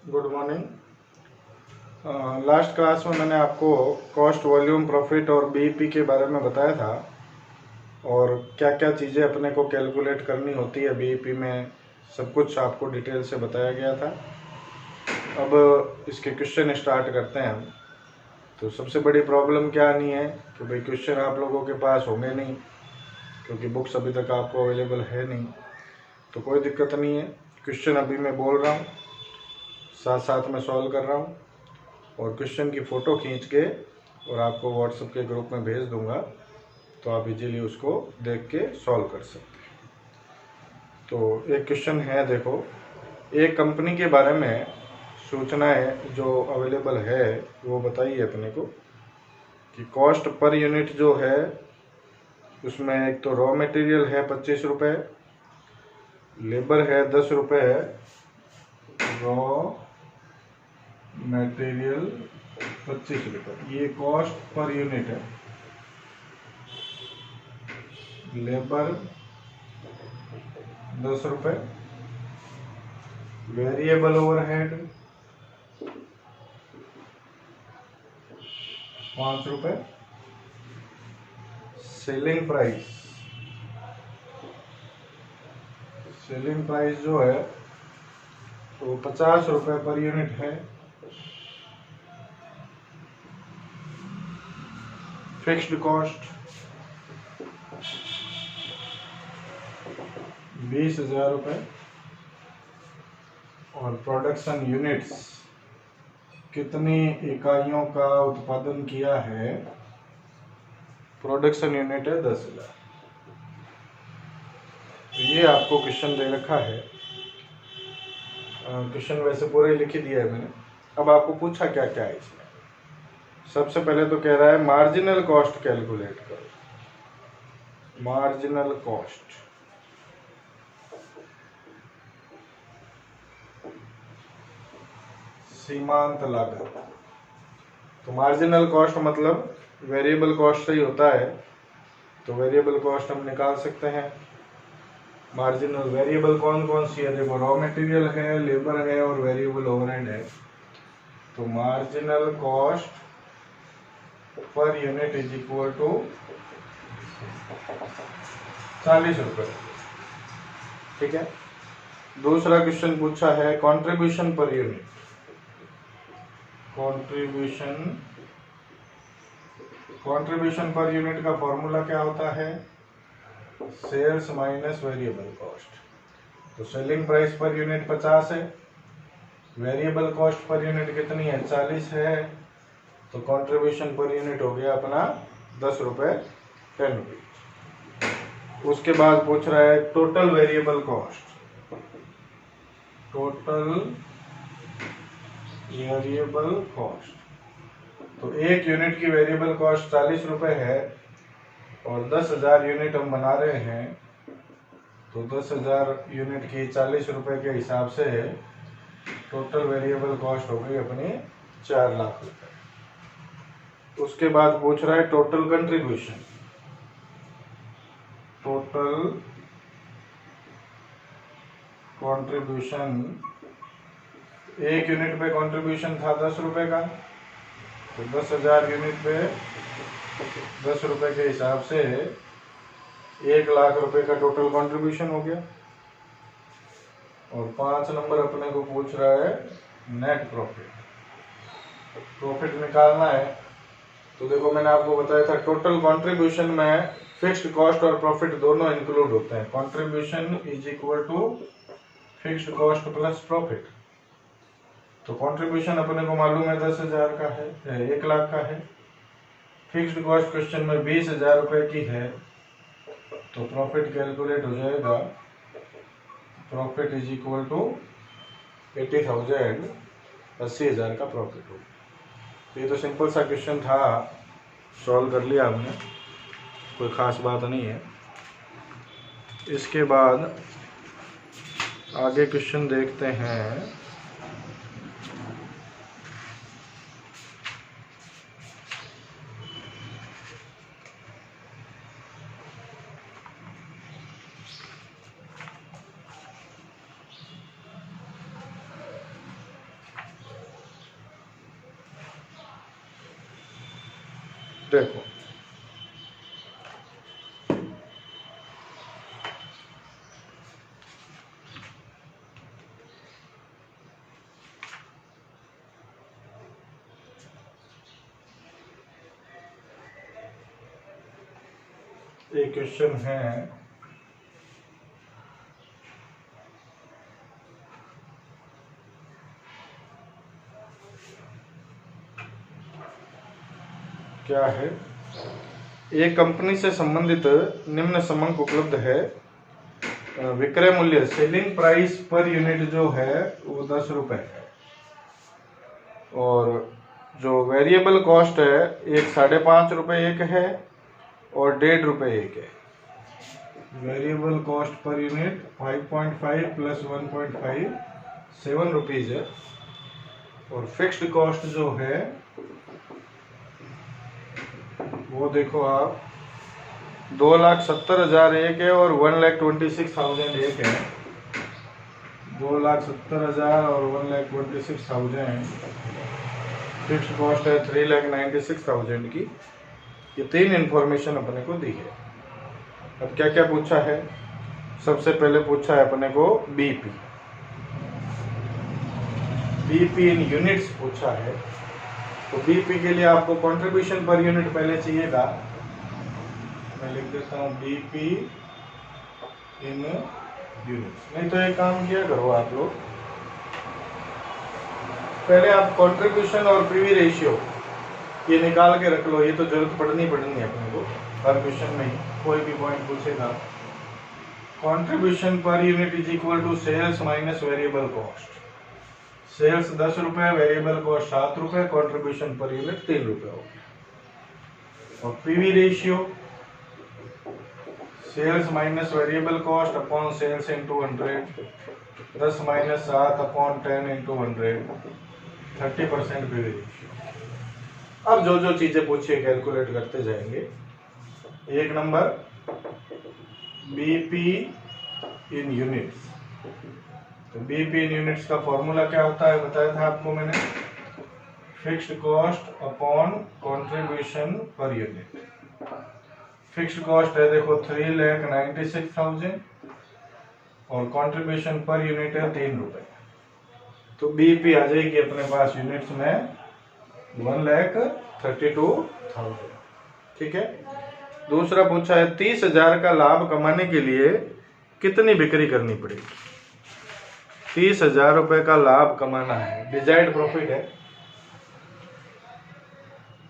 Good morning. Last class में मैंने आपको कॉस्ट, वॉल्यूम, प्रॉफिट और बीईपी के बारे में बताया था और क्या क्या चीज़ें अपने को कैलकुलेट करनी होती है बीईपी में, सब कुछ आपको डिटेल से बताया गया था। अब इसके क्वेश्चन स्टार्ट करते हैं हम। तो सबसे बड़ी प्रॉब्लम क्या आनी है कि भाई क्वेश्चन आप लोगों के पास होंगे नहीं, क्योंकि बुक्स अभी तक आपको अवेलेबल है नहीं। तो कोई दिक्कत नहीं है, क्वेश्चन अभी मैं बोल रहा हूँ, साथ साथ में सॉल्व कर रहा हूँ और क्वेश्चन की फ़ोटो खींच के और आपको व्हाट्सएप के ग्रुप में भेज दूंगा, तो आप इजीली उसको देख के सॉल्व कर सकते हैं। तो एक क्वेश्चन है, देखो, एक कंपनी के बारे में सूचनाएं जो अवेलेबल है वो बताइए अपने को कि कॉस्ट पर यूनिट जो है उसमें एक तो रॉ मटेरियल है 25 रुपये, लेबर है 10 रुपये, रॉ मटेरियल 25 रुपये, ये कॉस्ट पर यूनिट है। लेबर 10 रुपये, वेरिएबल ओवरहेड 5 रुपये, सेलिंग प्राइस जो है वो 50 रुपये पर यूनिट है। फिक्स्ड कॉस्ट 20,000 रुपये और प्रोडक्शन यूनिट्स, कितनी इकाइयों का उत्पादन किया है, प्रोडक्शन यूनिट है 10,000। तो ये आपको क्वेश्चन दे रखा है। क्वेश्चन वैसे पूरे लिख ही दिया है मैंने। अब आपको पूछा क्या क्या है इसमें। सबसे पहले तो कह रहा है मार्जिनल कॉस्ट कैलकुलेट करो। मार्जिनल कॉस्ट, सीमांत लागत। तो मार्जिनल कॉस्ट मतलब वेरिएबल कॉस्ट से ही होता है, तो वेरिएबल कॉस्ट हम निकाल सकते हैं। मार्जिनल वेरिएबल कौन कौन सी है, देखो, रॉ मटेरियल है, लेबर है और वेरिएबल ओवरहेड है। तो marginal cost per unit is equal to 40 रुपये। ठीक है। दूसरा क्वेश्चन पूछा है contribution per unit. Contribution per unit का फॉर्मूला क्या होता है, सेल्स माइनस वेरिएबल कॉस्ट। तो सेलिंग प्राइस पर यूनिट 50 है, वेरिएबल कॉस्ट पर यूनिट कितनी है, 40 है, तो कंट्रीब्यूशन पर यूनिट हो गया अपना 10 रुपये, 10 रुपीज। उसके बाद पूछ रहा है total variable cost. Total variable cost, तो एक यूनिट की वेरिएबल कॉस्ट 40 रुपये है और 10,000 यूनिट हम बना रहे हैं, तो 10,000 यूनिट की 40 रुपये के हिसाब से टोटल वेरिएबल कॉस्ट हो गई अपनी 4 लाख रुपये। उसके बाद पूछ रहा है टोटल कंट्रीब्यूशन। टोटल कंट्रीब्यूशन, एक यूनिट पे कंट्रीब्यूशन था 10 रुपये का, तो 10,000 यूनिट पे 10 रुपये के हिसाब से 1 लाख रुपए का टोटल कंट्रीब्यूशन हो गया। और 5 नंबर अपने को पूछ रहा है नेट प्रॉफिट। प्रॉफिट निकालना है, तो देखो मैंने आपको बताया था टोटल कंट्रीब्यूशन में फिक्स्ड कॉस्ट और प्रॉफिट दोनों इंक्लूड होते हैं। Contribution is equal to fixed cost plus profit. तो कंट्रीब्यूशन अपने को मालूम है 10,000 का है, 1 लाख का है। फिक्स्ड कॉस्ट क्वेश्चन में 20,000 रुपए की है, तो प्रॉफिट कैलकुलेट हो जाएगा, प्रॉफिट इज इक्वल टू 80,000, 80,000 का प्रॉफिट होगा। तो ये तो सिंपल सा क्वेश्चन था, सॉल्व कर लिया हमने, कोई ख़ास बात नहीं है। इसके बाद आगे क्वेश्चन देखते हैं। देखो एक क्वेश्चन है, क्या है, एक कंपनी से संबंधित निम्न समंक उपलब्ध है। विक्रय मूल्य सेलिंग प्राइस पर यूनिट जो है वो 10 रुपए है, और जो वेरिएबल कॉस्ट है एक 5.5 रुपए एक है और 1.5 रुपए एक है। Variable cost per unit 5.5 plus 1.5 7 rupees है, और फिक्स्ड कॉस्ट जो है वो देखो आप 2,70,000 एक है और 1,26,000 एक है। 2,70,000 और 1,26,000 फिक्स्ड कॉस्ट है 3,96,000 की। ये तीन इंफॉर्मेशन अपने को दी है। अब क्या क्या पूछा है, सबसे पहले पूछा है अपने को बीपी इन यूनिट्स पूछा है। तो बीपी के लिए आपको कंट्रीब्यूशन पर यूनिट पहले चाहिएगा। मैं लिख देता हूँ बीपी इन यूनिट्स। नहीं तो एक काम किया करो आप लोग, पहले आप कंट्रीब्यूशन और पीवी रेशियो ये निकाल के रख लो। ये तो जरूरत पड़नी है अपने को हर क्वेश्चन में ही, कोई भी पॉइंट पूछेगा। Contribution per unit is equal to sales minus variable cost. Sales 10 रुपए, वेरिएबल कॉस्ट 7 रुपए, कंट्रीब्यूशन पर यूनिट 3 रुपए हो गया। और PV ratio sales minus variable cost upon sales into 100, 10 minus 7 upon 10 into 100, 30% PV ratio. अब जो जो चीजें पूछिए कैलकुलेट करते जाएंगे। एक नंबर बीपी इन यूनिट्स। तो बीपी इन यूनिट्स का फॉर्मूला क्या होता है बताया था आपको मैंने, fixed cost upon contribution per unit. Fixed cost है देखो 3,96,000 और कंट्रीब्यूशन पर यूनिट है 3 रुपए। तो बीपी आ जाएगी अपने पास यूनिट्स में 1,32,000। ठीक है। दूसरा पूछा है 30,000 का लाभ कमाने के लिए कितनी बिक्री करनी पड़ेगी। 30,000 रुपए का लाभ कमाना है, डिजायर्ड प्रॉफिट है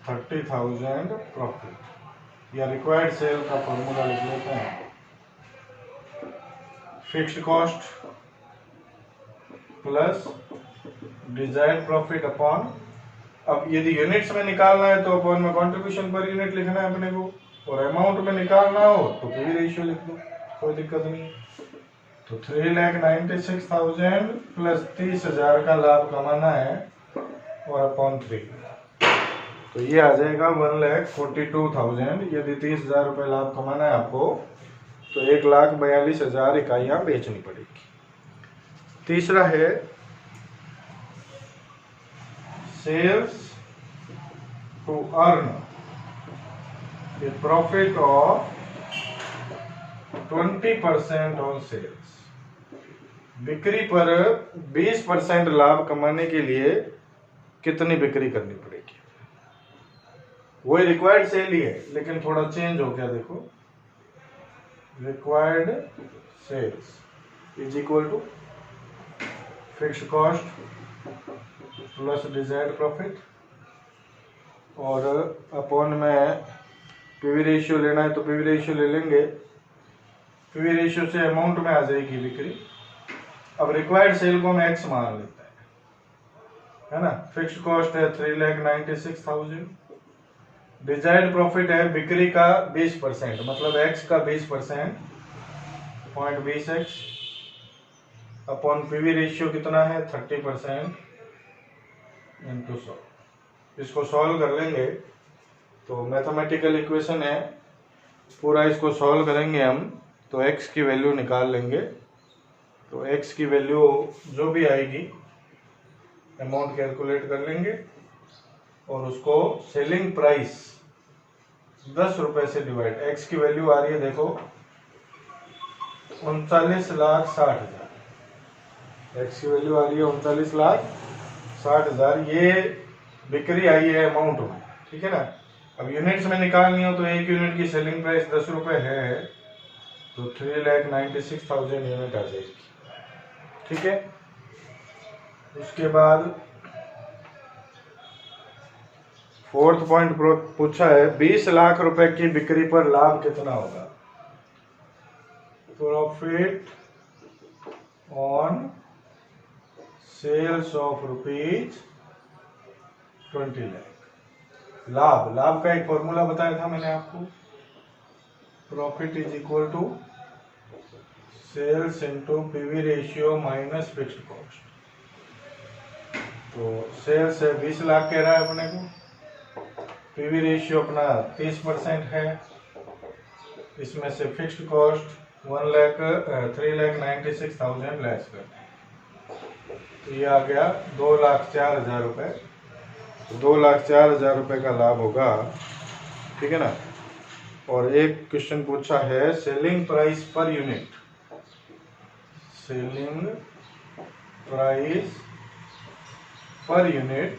30,000 प्रॉफिट, या रिक्वायर्ड सेल का फॉर्मूला लिख लेते हैं। Fixed cost plus desired profit upon, अब यदि यूनिट्स में निकालना है तो अपॉन में कंट्रीब्यूशन पर यूनिट लिखना है अपने को, और अमाउंट में निकालना हो तो पीवी रेशियो लिख दो, कोई दिक्कत नहीं। तो 3,96,000 प्लस 30,000 का लाभ कमाना है और अपॉन 3, तो ये आ जाएगा 1,42,000। यदि 30,000 रुपए लाभ कमाना है आपको तो 1,42,000 इकाइयां बेचनी पड़ेगी। तीसरा है sales to earn a profit of 20% on sales. बिक्री पर 20% लाभ कमाने के लिए कितनी बिक्री करनी पड़ेगी। वही रिक्वायर्ड सेल ही है लेकिन थोड़ा चेंज हो गया। देखो required sales is equal to fixed cost plus desired profit, और अपॉन में पीवी रेशियो लेना है तो पीवी रेशियो ले लेंगे। पीवी रेशियो से अमाउंट में आ जाएगी बिक्री। अब रिक्वायर्ड सेल को हम एक्स मान लेते हैं, है ना। फिक्स्ड कॉस्ट है 3,96,000, डिजायर्ड प्रॉफिट है बिक्री का 20%, मतलब एक्स का 20% 0.20x अपॉन पीवी रेशियो कितना है 30% इंटू 100। इसको सॉल्व कर लेंगे तो मैथमेटिकल इक्वेशन है, पूरा इसको सॉल्व करेंगे हम तो x की वैल्यू निकाल लेंगे। तो x की वैल्यू जो भी आएगी अमाउंट कैलकुलेट कर लेंगे और उसको सेलिंग प्राइस 10 रुपए से डिवाइड, एक्स की वैल्यू आ रही है देखो 39,60,000। एक्स की वैल्यू आ रही है 39,60,000। ये बिक्री आई है अमाउंट में, ठीक है ना। अब यूनिट्स में निकालनी हो तो एक यूनिट की सेलिंग प्राइस 10 रुपए है, तो 3,96,000 यूनिट आ जाएगी, ठीक है। उसके बाद फोर्थ पॉइंट पूछा है 20 लाख रुपए की बिक्री पर लाभ कितना होगा। Profit on sales of rupees 20 lakh. लाभ का एक फॉर्मूला बताया था मैंने आपको, profit is equal to sales into PV ratio minus fixed cost. तो सेल्स है 20 लाख कह रहा है अपने को, पीवी रेशियो अपना 30% है, इसमें से फिक्स्ड कॉस्ट 3,96,000 लेस करते हैं, तो ये आ गया 2,04,000 रुपये। तो 2,04,000 रुपये का लाभ होगा, ठीक है ना। और एक क्वेश्चन पूछा है selling price per unit, selling price per unit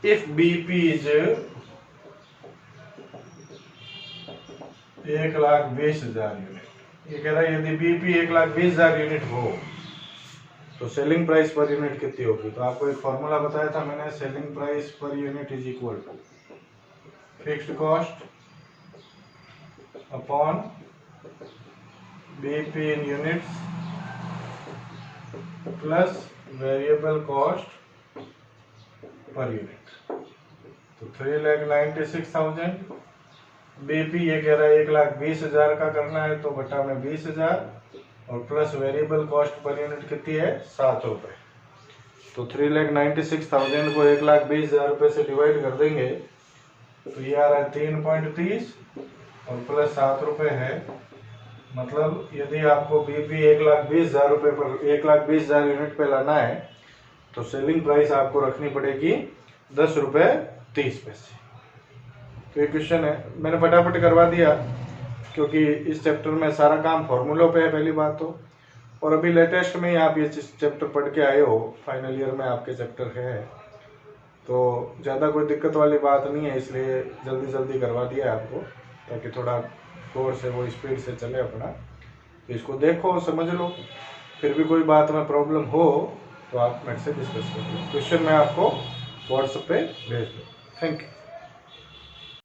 if BP is 1,20,000 unit. ये कह रहा है यदि BP 1,20,000 यूनिट हो तो सेलिंग प्राइस पर यूनिट कितनी होगी। तो आपको एक फॉर्मूला बताया था मैंने, selling price per unit is equal to fixed cost upon BP in units plus variable cost per unit. तो 3,96,000, बीपी ये कह रहा है 1,20,000 का करना है, तो बटा में 20,000 और plus variable cost per unit कितनी है 7 रुपए। तो 3,96,000 को 1,20,000 रुपए से डिवाइड कर देंगे तो ये आ रहा है 3.30 और प्लस 7 रुपए है। मतलब यदि आपको बीपी 1,20,000 रुपए पर 1,20,000 यूनिट पे लाना है तो सेलिंग प्राइस आपको रखनी पड़ेगी 10 रुपए 30 पैसे। तो ये क्वेश्चन है, मैंने फटाफट करवा दिया क्योंकि इस चैप्टर में सारा काम फॉर्मूलों पे है पहली बात तो, और अभी लेटेस्ट में ही आप ये चैप्टर पढ़ के आए हो, फाइनल ईयर में आपके चैप्टर है, तो ज़्यादा कोई दिक्कत वाली बात नहीं है, इसलिए जल्दी जल्दी करवा दिया आपको ताकि थोड़ा कोर्स है वो स्पीड से चले अपना। तो इसको देखो समझ लो, फिर भी कोई बात में प्रॉब्लम हो तो आप मेरे से डिस्कस कर लो। क्वेश्चन मैं आपको व्हाट्सएप पे भेज दूँ। Thank you.